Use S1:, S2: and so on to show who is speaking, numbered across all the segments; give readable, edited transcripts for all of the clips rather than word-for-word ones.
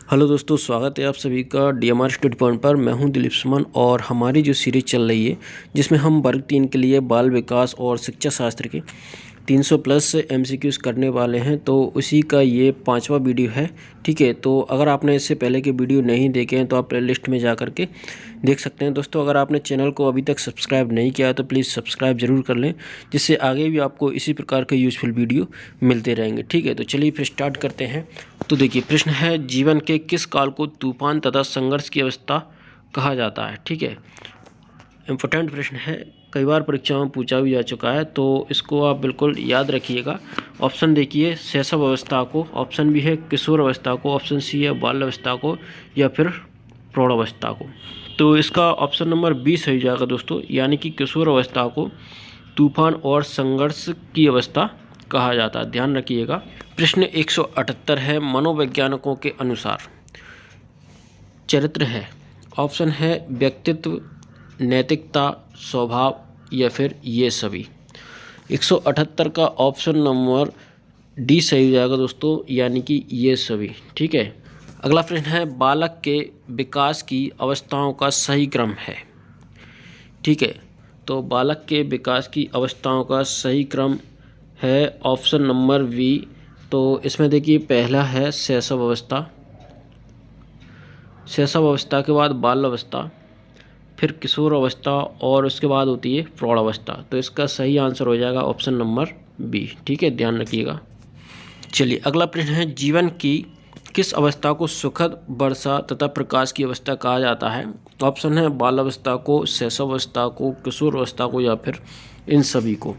S1: Hello दोस्तों, स्वागत है आप सभी का DMR स्टडी पॉइंट पर। मैं हूं दिलीप सुमन और हमारी जो सीरीज़ चल रही है जिसमें हम वर्ग 3 के लिए बाल विकास और शिक्षा शास्त्र के 300 प्लस MCQs करने वाले हैं, तो उसी का ये 5वां वीडियो है। ठीक है, तो अगर आपने इससे पहले के वीडियो नहीं देखे हैं तो आप प्लेलिस्ट में जा करके देख सकते हैं। दोस्तों, अगर आपने चैनल को अभी तक सब्सक्राइब नहीं किया तो प्लीज़ सब्सक्राइब ज़रूर कर लें, जिससे आगे भी आपको इसी प्रकार के यूज़फुल वीडियो मिलते रहेंगे। ठीक है, तो चलिए फिर स्टार्ट करते हैं। तो देखिए, प्रश्न है जीवन के किस काल को तूफान तथा संघर्ष की अवस्था कहा जाता है। ठीक है, इम्पोर्टेंट प्रश्न है, कई बार परीक्षाओं में पूछा भी जा चुका है, तो इसको आप बिल्कुल याद रखिएगा। ऑप्शन देखिए, शैशव अवस्था को, ऑप्शन बी है किशोर अवस्था को, ऑप्शन सी है बाल अवस्था को, या फिर प्रौढ़ अवस्था को। तो इसका ऑप्शन नंबर बी सही हो जाएगा दोस्तों, यानी कि किशोर अवस्था को तूफान और संघर्ष की अवस्था कहा जाता है, ध्यान रखिएगा। प्रश्न 178 है, मनोवैज्ञानिकों के अनुसार चरित्र है, ऑप्शन है व्यक्तित्व, नैतिकता, स्वभाव, या फिर ये सभी। 178 का ऑप्शन नंबर डी सही हो जाएगा दोस्तों, यानी कि ये सभी। ठीक है, अगला प्रश्न है, बालक के विकास की अवस्थाओं का सही क्रम है। ठीक है, तो बालक के विकास की अवस्थाओं का सही क्रम है ऑप्शन नंबर बी। तो इसमें देखिए, पहला है शैशव अवस्था, शैशव अवस्था के बाद बाल अवस्था, फिर किशोर अवस्था, और उसके बाद होती है प्रौढ़ अवस्था। तो इसका सही आंसर हो जाएगा ऑप्शन नंबर बी। ठीक है, ध्यान रखिएगा। चलिए, अगला प्रश्न है, जीवन की किस अवस्था को सुखद, वर्षा तथा प्रकाश की अवस्था कहा जाता है। ऑप्शन है बाल अवस्था को, शैशव अवस्था को, किशोर अवस्था को, या फिर इन सभी को।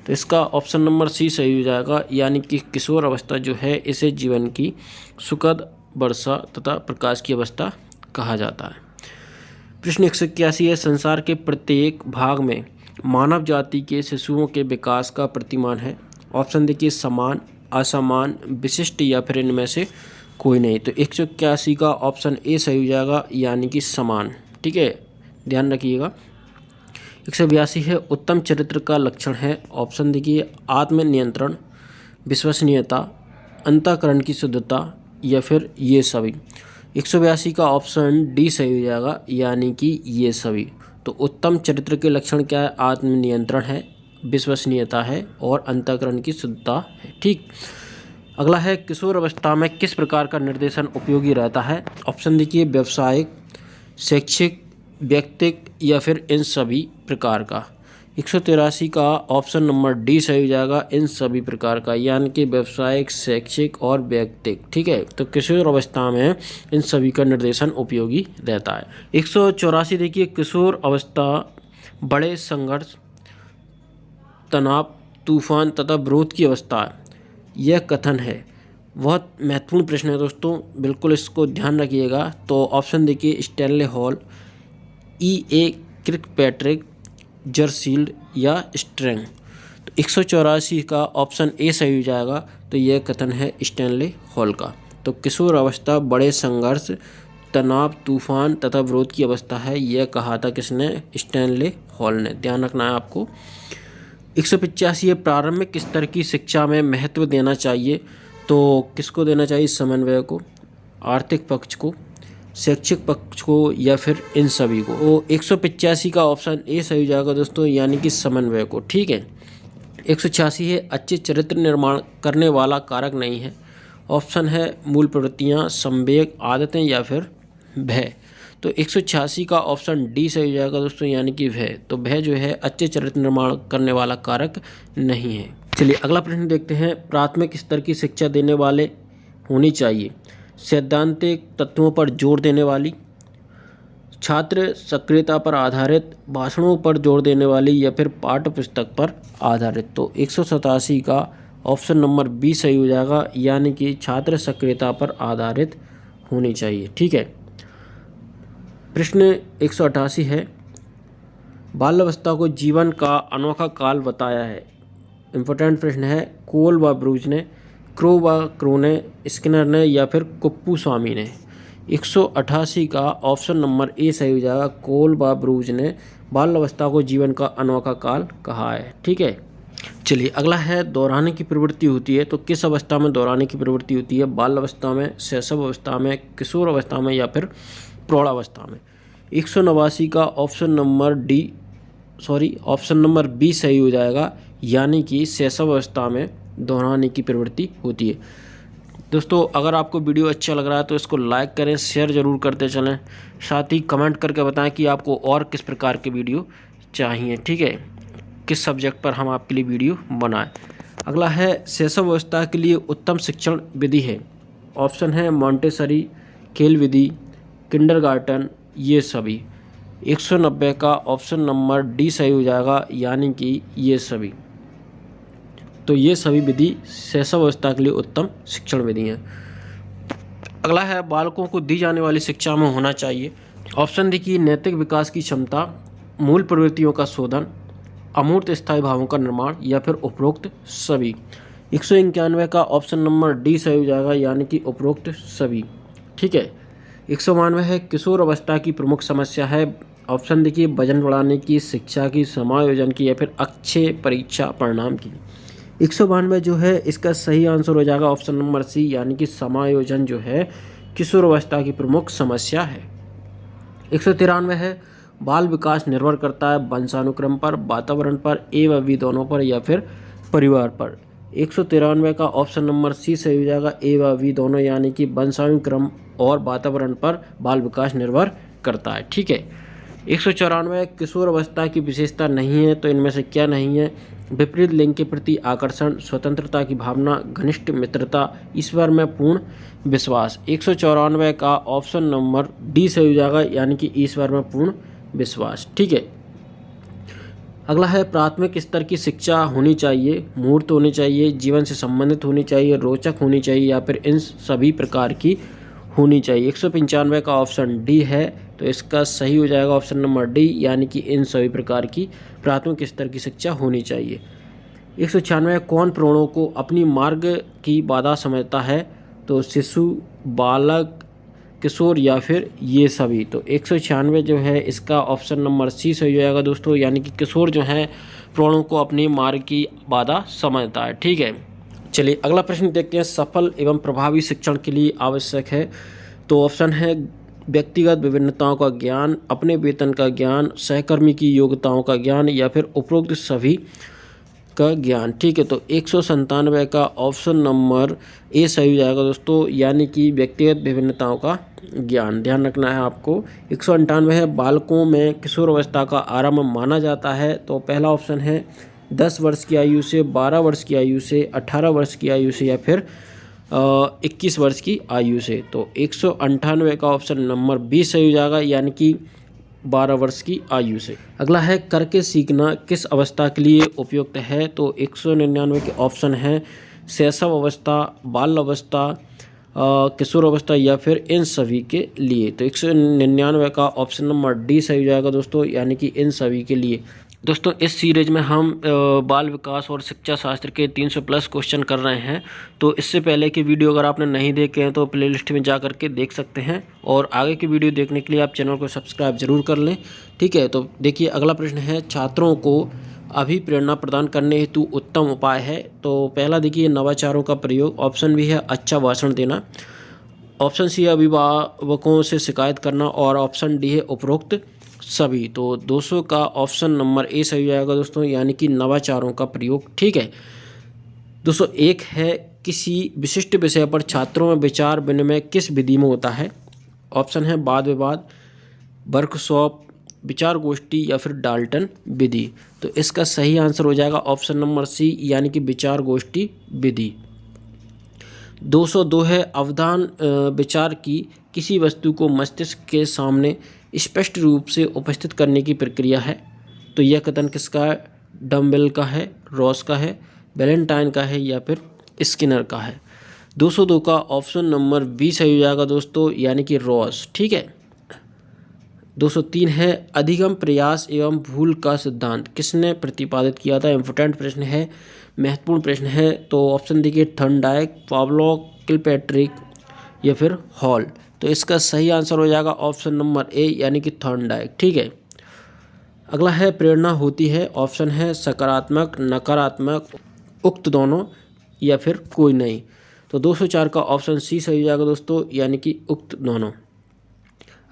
S1: तो इसका ऑप्शन नंबर सी सही हो जाएगा, यानी कि किशोर अवस्था जो है इसे जीवन की सुखद, वर्षा तथा प्रकाश की अवस्था कहा जाता है। प्रश्न 181 है, संसार के प्रत्येक भाग में मानव जाति के शिशुओं के विकास का प्रतिमान है। ऑप्शन देखिए, समान, असमान, विशिष्ट, या फिर इनमें से कोई नहीं। तो 181 का ऑप्शन ए सही हो जाएगा, यानी कि समान। ठीक है, ध्यान रखिएगा। 182 है, उत्तम चरित्र का लक्षण है। ऑप्शन देखिए, आत्मनियंत्रण, विश्वसनीयता, अंतःकरण की शुद्धता, या फिर ये सभी। 182 का ऑप्शन डी सही हो जाएगा, यानी कि ये सभी। तो उत्तम चरित्र के लक्षण क्या है? आत्मनियंत्रण है, विश्वसनीयता है, और अंतःकरण की शुद्धता है। ठीक, अगला है, किशोर अवस्था में किस प्रकार का निर्देशन उपयोगी रहता है। ऑप्शन देखिए, व्यवसायिक, शैक्षिक, व्यक्तिक, या फिर इन सभी प्रकार का। 183 का ऑप्शन नंबर डी सही हो जाएगा, इन सभी प्रकार का, यानी कि व्यवसायिक, शैक्षिक और व्यक्तिक। ठीक है, तो किशोर अवस्था में इन सभी का निर्देशन उपयोगी रहता है। 184 देखिए, किशोर अवस्था बड़े संघर्ष, तनाव, तूफान तथा विरोध की अवस्था है। यह कथन है, बहुत महत्वपूर्ण प्रश्न है दोस्तों, बिल्कुल इसको ध्यान रखिएगा। तो ऑप्शन देखिए, स्टैनले हॉल, E.A. किर्कपैट्रिक, जरसील्ड, या स्ट्रेंग। तो 184 का ऑप्शन ए सही हो जाएगा। तो यह कथन है स्टैनले हॉल का। तो किशोर अवस्था बड़े संघर्ष, तनाव, तूफान तथा विरोध की अवस्था है, यह कहा था किसने? स्टैनले हॉल ने, ध्यान रखना है आपको। 185 है, प्रारंभिक स्तर की शिक्षा में महत्व देना चाहिए। तो किसको देना चाहिए? समन्वय को, आर्थिक पक्ष को, शैक्षिक पक्ष को, या फिर इन सभी को। तो 185 का ऑप्शन ए सही हो जाएगा दोस्तों, यानी कि समन्वय को। ठीक है, 186 है, अच्छे चरित्र निर्माण करने वाला कारक नहीं है। ऑप्शन है मूल प्रवृत्तियाँ, संवेग, आदतें, या फिर भय। तो 186 का ऑप्शन डी सही हो जाएगा दोस्तों, यानी कि भय। तो भय जो है अच्छे चरित्र निर्माण करने वाला कारक नहीं है। चलिए, अगला प्रश्न देखते हैं, प्राथमिक स्तर की शिक्षा देने वाले होनी चाहिए। सैद्धांतिक तत्वों पर जोर देने वाली, छात्र सक्रियता पर आधारित, भाषणों पर जोर देने वाली, या फिर पाठ्य पुस्तक पर आधारित। तो 187 का ऑप्शन नंबर बी सही हो जाएगा, यानी कि छात्र सक्रियता पर आधारित होनी चाहिए। ठीक है, प्रश्न 188 है, बाल्यावस्था को जीवन का अनोखा काल बताया है। इम्पोर्टेंट प्रश्न है, कोल व ब्रूज ने, क्रो व क्रो ने, स्किनर ने, या फिर कुप्पू स्वामी ने। 188 का ऑप्शन नंबर ए सही हो जाएगा, कोल व ब्रूज ने बाल्यावस्था को जीवन का अनोखा काल कहा है। ठीक है, चलिए अगला है दोहराने की प्रवृत्ति होती है, तो किस अवस्था में दोहराने की प्रवृत्ति होती है? बाल अवस्था में, शैशव अवस्था में, किशोर अवस्था में या फिर प्रौढ़ावस्था में? 189 का ऑप्शन नंबर बी सही हो जाएगा, यानी कि शैशव अवस्था में दोहराने की प्रवृत्ति होती है। दोस्तों अगर आपको वीडियो अच्छा लग रहा है तो इसको लाइक करें, शेयर ज़रूर करते चलें, साथ ही कमेंट करके बताएं कि आपको और किस प्रकार के वीडियो चाहिए, ठीक है, किस सब्जेक्ट पर हम आपके लिए वीडियो बनाएं। अगला है शैशव अवस्था के लिए उत्तम शिक्षण विधि है। ऑप्शन है मॉन्टेसरी, खेल विधि, किंडरगार्टन, ये सभी। 190 का ऑप्शन नंबर डी सही हो जाएगा, यानी कि ये सभी। तो ये सभी विधि शैशव अवस्था के लिए उत्तम शिक्षण विधि हैं। अगला है बालकों को दी जाने वाली शिक्षा में होना चाहिए। ऑप्शन देखिए, नैतिक विकास की क्षमता, मूल प्रवृत्तियों का शोधन, अमूर्त स्थायी भावों का निर्माण या फिर उपरोक्त सभी। 191 का ऑप्शन नंबर डी सही हो जाएगा, यानी कि उपरोक्त सभी, ठीक है। 192 है किशोर अवस्था की प्रमुख समस्या है। ऑप्शन देखिए, वजन बढ़ाने की, शिक्षा की, समायोजन की या फिर अच्छे परीक्षा परिणाम की। 192 जो है इसका सही आंसर हो जाएगा ऑप्शन नंबर सी, यानी कि समायोजन जो है किशोर अवस्था की प्रमुख समस्या है। 193 है बाल विकास निर्भर करता है वंशानुक्रम पर, वातावरण पर, ए व बी दोनों पर या फिर परिवार पर। 193 का ऑप्शन नंबर सी सही हो जाएगा, ए व बी दोनों, यानी कि वंशानुक्रम और वातावरण पर बाल विकास निर्भर करता है, ठीक है। 194 किशोर अवस्था की विशेषता नहीं है, तो इनमें से क्या नहीं है? विपरीत लिंग के प्रति आकर्षण, स्वतंत्रता की भावना, घनिष्ठ मित्रता, ईश्वर में पूर्ण विश्वास। 194 का ऑप्शन नंबर डी सही हो जाएगा, यानी कि ईश्वर में पूर्ण विश्वास, ठीक है। अगला है प्राथमिक स्तर की शिक्षा होनी चाहिए, मूर्त होनी चाहिए, जीवन से संबंधित होनी चाहिए, रोचक होनी चाहिए या फिर इन सभी प्रकार की होनी चाहिए। 195 का ऑप्शन डी है, तो इसका सही हो जाएगा ऑप्शन नंबर डी, यानी कि इन सभी प्रकार की प्राथमिक स्तर की शिक्षा होनी चाहिए। 196 कौन प्राणों को अपनी मार्ग की बाधा समझता है? तो शिशु, बालक, किशोर या फिर ये सभी। तो 196 जो है इसका ऑप्शन नंबर सी सही हो जाएगा दोस्तों, यानी कि किशोर जो है प्राणों को अपनी मार्ग की बाधा समझता है, ठीक है। चलिए अगला प्रश्न देखते हैं, सफल एवं प्रभावी शिक्षण के लिए आवश्यक है। तो ऑप्शन है व्यक्तिगत विभिन्नताओं का ज्ञान, अपने वेतन का ज्ञान, सहकर्मी की योग्यताओं का ज्ञान या फिर उपरोक्त सभी का ज्ञान, ठीक है। तो 197 का ऑप्शन नंबर ए सही हो जाएगा दोस्तों, यानी कि व्यक्तिगत विभिन्नताओं का ज्ञान, ध्यान रखना है आपको। 198 है बालकों में किशोर अवस्था का आरंभ माना जाता है। तो पहला ऑप्शन है 10 वर्ष की आयु से, 12 वर्ष की आयु से, 18 वर्ष की आयु से या फिर 21 वर्ष की आयु से। तो 198 का ऑप्शन नंबर बी सही हो जाएगा, यानी कि 12 वर्ष की आयु से। अगला है करके सीखना किस अवस्था के लिए उपयुक्त है? तो 199 के ऑप्शन है शैशव अवस्था, बाल अवस्था, किशोर अवस्था या फिर इन सभी के लिए। तो 199 का ऑप्शन नंबर डी सही हो जाएगा दोस्तों, यानी कि इन सभी के लिए। दोस्तों इस सीरीज में हम बाल विकास और शिक्षा शास्त्र के 300 प्लस क्वेश्चन कर रहे हैं। तो इससे पहले की वीडियो अगर आपने नहीं देखे हैं तो प्लेलिस्ट में जा करके देख सकते हैं, और आगे की वीडियो देखने के लिए आप चैनल को सब्सक्राइब जरूर कर लें, ठीक है। तो देखिए अगला प्रश्न है, छात्रों को अभिप्रेरणा प्रदान करने हेतु उत्तम उपाय है। तो पहला देखिए नवाचारों का प्रयोग, ऑप्शन बी है अच्छा भाषण देना, ऑप्शन सी है अभिभावकों से शिकायत करना और ऑप्शन डी है उपरोक्त सभी। तो 200 का ऑप्शन नंबर ए सही हो जाएगा दोस्तों, यानी कि नवाचारों का प्रयोग, ठीक है। 201 है किसी विशिष्ट विषय पर छात्रों में विचार विनिमय किस विधि में होता है? ऑप्शन है वाद विवाद, वर्कशॉप, विचार गोष्ठी या फिर डाल्टन विधि। तो इसका सही आंसर हो जाएगा ऑप्शन नंबर सी, यानी कि विचार गोष्ठी विधि। 202 है अवधान विचार की किसी वस्तु को मस्तिष्क के सामने स्पष्ट रूप से उपस्थित करने की प्रक्रिया है। तो यह कथन किसका है? डम्बेल का है, रॉस का है, वैलेंटाइन का है या फिर स्किनर का है। 202 का ऑप्शन नंबर बी सही हो जाएगा दोस्तों, यानी कि रॉस, ठीक है। 203 है अधिगम प्रयास एवं भूल का सिद्धांत किसने प्रतिपादित किया था? इम्पोर्टेंट प्रश्न है, महत्वपूर्ण प्रश्न है। तो ऑप्शन देखिए थॉर्नडाइक, पावलोव, किलपैट्रिक या फिर हॉल। तो इसका सही आंसर हो जाएगा ऑप्शन नंबर ए, यानी कि थॉर्नडाइक, ठीक है। अगला है प्रेरणा होती है, ऑप्शन है सकारात्मक, नकारात्मक, उक्त दोनों या फिर कोई नहीं। तो 204 का ऑप्शन सी सही हो जाएगा दोस्तों, यानी कि उक्त दोनों।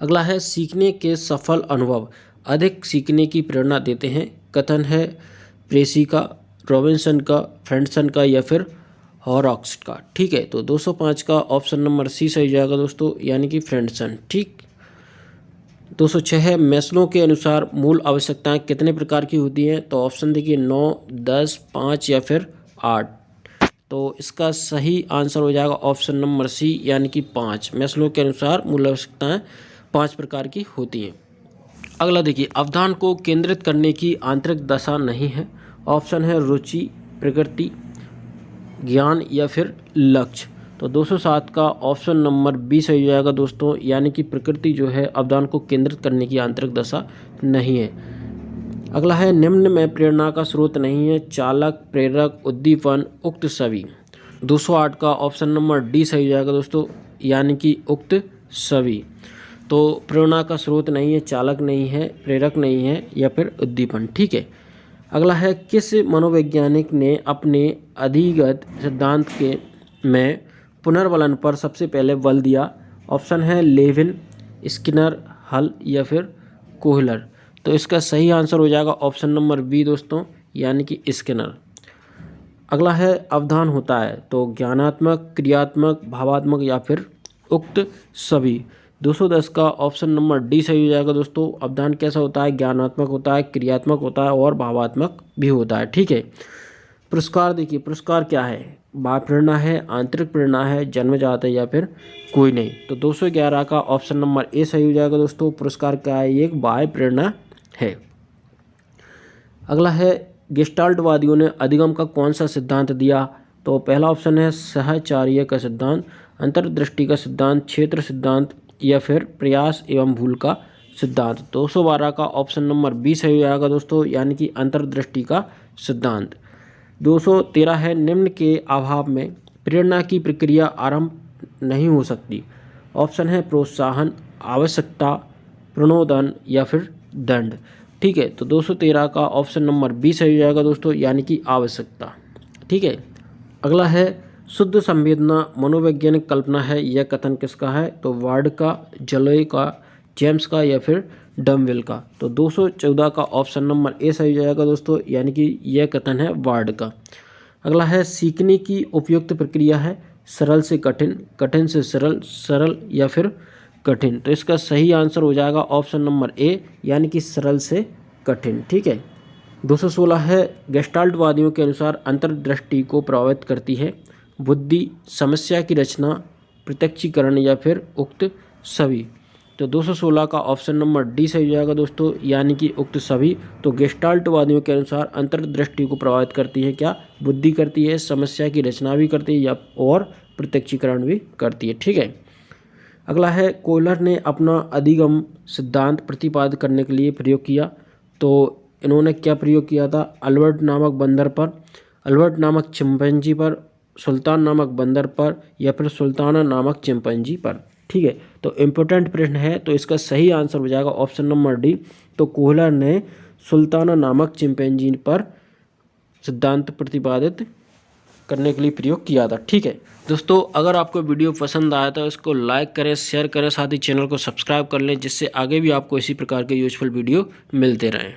S1: अगला है सीखने के सफल अनुभव अधिक सीखने की प्रेरणा देते हैं। कथन है प्रेसी का, रॉबिन्सन का, फ्रेंडसन का या फिर हॉरॉक्स का। ठीक है, तो 205 का ऑप्शन नंबर सी सही हो जाएगा दोस्तों, यानी कि फ्रेंडसन। ठीक। 206 है मैस्लो के अनुसार मूल आवश्यकताएं कितने प्रकार की होती हैं। तो ऑप्शन देखिए 9, 10, 5 या फिर 8। तो इसका सही आंसर हो जाएगा ऑप्शन नंबर सी, यानी कि 5। मैस्लो के अनुसार मूल आवश्यकताएं 5 प्रकार की होती हैं। अगला देखिए अवधान को केंद्रित करने की आंतरिक दशा नहीं है। ऑप्शन है रुचि, प्रकृति, ज्ञान या फिर लक्ष्य। तो 207 का ऑप्शन नंबर बी सही हो जाएगा दोस्तों, यानी कि प्रकृति जो है अवधान को केंद्रित करने की आंतरिक दशा नहीं है। अगला है निम्न में प्रेरणा का स्रोत नहीं है। चालक, प्रेरक, उद्दीपन, उक्त सभी। 208 का ऑप्शन नंबर डी सही हो जाएगा दोस्तों, यानी कि उक्त सभी। तो प्रेरणा का स्रोत नहीं है, चालक नहीं है, प्रेरक नहीं है या फिर उद्दीपन। ठीक है। अगला है किस मनोवैज्ञानिक ने अपने अधिगत सिद्धांत के में पुनर्बलन पर सबसे पहले बल दिया। ऑप्शन है लेविन, स्किनर, हल या फिर कोहलर। तो इसका सही आंसर हो जाएगा ऑप्शन नंबर बी दोस्तों, यानी कि स्किनर। अगला है अवधान होता है तो ज्ञानात्मक, क्रियात्मक, भावात्मक या फिर उक्त सभी। 210 का ऑप्शन नंबर डी सही हो जाएगा दोस्तों। अवधान कैसा होता है, ज्ञानात्मक होता है, क्रियात्मक होता है और भावात्मक भी होता है। ठीक है। पुरस्कार देखिए, पुरस्कार क्या है, बाह्य प्रेरणा है, आंतरिक प्रेरणा है, जन्मजात है या फिर कोई नहीं। तो 211 का ऑप्शन नंबर ए सही हो जाएगा दोस्तों। पुरस्कार क्या है, एक बाह्य प्रेरणा है। अगला है गेस्टाल्टवादियों ने अधिगम का कौन सा सिद्धांत दिया। तो पहला ऑप्शन है सहचार्य का सिद्धांत, अंतर्दृष्टि का सिद्धांत, क्षेत्र सिद्धांत या फिर प्रयास एवं भूल का सिद्धांत। 212 का ऑप्शन नंबर बी सही हो जाएगा दोस्तों, यानी कि अंतर्दृष्टि का सिद्धांत। 213 है निम्न के अभाव में प्रेरणा की प्रक्रिया आरंभ नहीं हो सकती। ऑप्शन है प्रोत्साहन, आवश्यकता, प्रणोदन या फिर दंड। ठीक है, तो 213 का ऑप्शन नंबर बी सही हो जाएगा दोस्तों, यानी कि आवश्यकता। ठीक है। अगला है शुद्ध संवेदना मनोवैज्ञानिक कल्पना है, यह कथन किसका है। तो वार्ड का, जलोय का, जेम्स का या फिर डमवेल का। तो 214 का ऑप्शन नंबर ए सही हो जाएगा दोस्तों, यानी कि यह कथन है वार्ड का। अगला है सीखने की उपयुक्त प्रक्रिया है सरल से कठिन, कठिन से सरल, सरल या फिर कठिन। तो इसका सही आंसर हो जाएगा ऑप्शन नंबर ए, यानी कि सरल से कठिन। ठीक है। 216 है गेस्टाल्टवादियों के अनुसार अंतर्दृष्टि को प्रभावित करती है बुद्धि, समस्या की रचना, प्रत्यक्षीकरण या फिर उक्त सभी। तो 216 का ऑप्शन नंबर डी सही हो जाएगा दोस्तों, यानी कि उक्त सभी। तो गेस्टाल्टवादियों के अनुसार अंतर्दृष्टि को प्रभावित करती है क्या, बुद्धि करती है, समस्या की रचना भी करती है या और प्रत्यक्षीकरण भी करती है। ठीक है। अगला है कोहलर ने अपना अधिगम सिद्धांत प्रतिपादित करने के लिए प्रयोग किया। तो इन्होंने क्या प्रयोग किया था, अल्बर्ट नामक बंदर पर, अल्बर्ट नामक चिंपैंजी पर, सुल्तान नामक बंदर पर या फिर सुल्ताना नामक चिंपैंजी पर। ठीक है। तो इम्पोर्टेंट प्रश्न है, तो इसका सही आंसर हो जाएगा ऑप्शन नंबर डी। तो कोहलर ने सुल्ताना नामक चिंपैंजी पर सिद्धांत प्रतिपादित करने के लिए प्रयोग किया था। ठीक है दोस्तों, अगर आपको वीडियो पसंद आया तो इसको लाइक करें, शेयर करें, साथ ही चैनल को सब्सक्राइब कर लें, जिससे आगे भी आपको इसी प्रकार के यूजफुल वीडियो मिलते रहें।